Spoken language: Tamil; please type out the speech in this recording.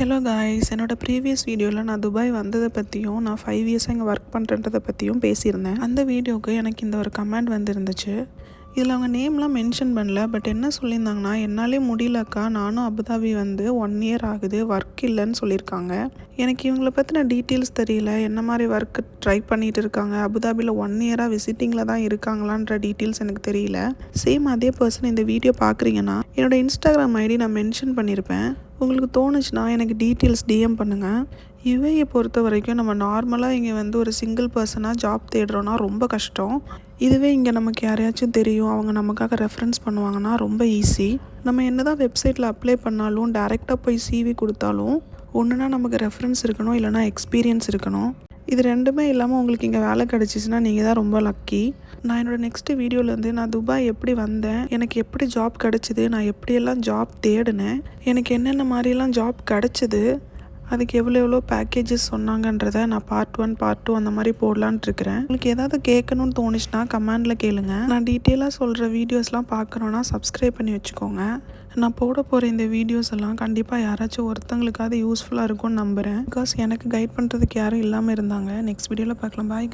ஹலோ காய்ஸ், என்னோட ப்ரீவியஸ் வீடியோவில் நான் துபாய் வந்ததை பற்றியும் நான் 5 இயர்ஸாக இங்கே ஒர்க் பண்ணுறதை பற்றியும் பேசியிருந்தேன். அந்த வீடியோவுக்கு எனக்கு இந்த ஒரு கமெண்ட் வந்துருந்துச்சு. இதில் அவங்க நேம்லாம் மென்ஷன் பண்ணல. பட் என்ன சொல்லியிருந்தாங்கன்னா, என்னாலே முடியலக்கா, நானும் அபுதாபி வந்து 1 இயர் ஆகுது, ஒர்க் இல்லைன்னு சொல்லியிருக்காங்க. எனக்கு இவங்களை பற்றின டீட்டெயில்ஸ் தெரியல. என்ன மாதிரி ஒர்க்கு ட்ரை பண்ணிகிட்டு இருக்காங்க, அபுதாபியில் 1 இயராக விசிட்டிங்கில் தான் இருக்காங்களான்ற டீட்டெயில்ஸ் எனக்கு தெரியல. சேம் அதே பர்சன் இந்த வீடியோ பார்க்குறீங்கன்னா என்னோடய இன்ஸ்டாகிராம் ஐடி நான் மென்ஷன் பண்ணியிருப்பேன். உங்களுக்கு தோணுச்சுன்னா எனக்கு டீட்டெயில்ஸ் டிஎம் பண்ணுங்கள். யுஏயை பொறுத்த வரைக்கும் நம்ம நார்மலாக இங்கே வந்து ஒரு சிங்கிள் பர்சனாக ஜாப் தேடுறோன்னா ரொம்ப கஷ்டம். இதுவே இங்கே நமக்கு யாரையாச்சும் தெரியும், அவங்க நமக்காக ரெஃபரன்ஸ் பண்ணுவாங்கன்னா ரொம்ப ஈஸி. நம்ம என்ன தான் வெப்சைட்டில் அப்ளை பண்ணாலும், டேரெக்டாக போய் சிவி கொடுத்தாலும் ஒன்றுனா நமக்கு ரெஃபரன்ஸ் இருக்கணும், இல்லைனா எக்ஸ்பீரியன்ஸ் இருக்கணும். இது ரெண்டுமே இல்லாமல் உங்களுக்கு இங்கே வேலை கிடச்சிச்சின்னா நீங்கள் தான் ரொம்ப லக்கி. நான் என்னோடய நெக்ஸ்ட்டு வீடியோவிலேருந்து நான் துபாய் எப்படி வந்தேன், எனக்கு எப்படி ஜாப் கிடச்சிது, நான் எப்படியெல்லாம் ஜாப் தேடினேன், எனக்கு என்னென்ன மாதிரிலாம் ஜாப் கிடச்சிது, அதுக்கு எவ்வளோ பேக்கேஜஸ் சொன்னாங்கன்றதை நான் பார்ட் 1 பார்ட் 2 அந்த மாதிரி போடலான்ட்டு இருக்கிறேன். உங்களுக்கு ஏதாவது கேட்கணும்னு தோணுச்சுன்னா கமெண்டில் கேளுங்க. நான் டீட்டெயிலாக சொல்கிற வீடியோஸ்லாம் பார்க்குறோன்னா சப்ஸ்கிரைப் பண்ணி வச்சுக்கோங்க. நான் போட போகிற இந்த வீடியோஸ் எல்லாம் கண்டிப்பாக யாராச்சும் ஒருத்தங்களுக்காவது யூஸ்ஃபுல்லாக இருக்கும்னு நம்புகிறேன். பிகாஸ் எனக்கு கைட் பண்ணுறதுக்கு யாரும் இல்லாமல் இருந்தாங்க. நெக்ஸ்ட் வீடியோவில் பார்க்கலாம். பாய்.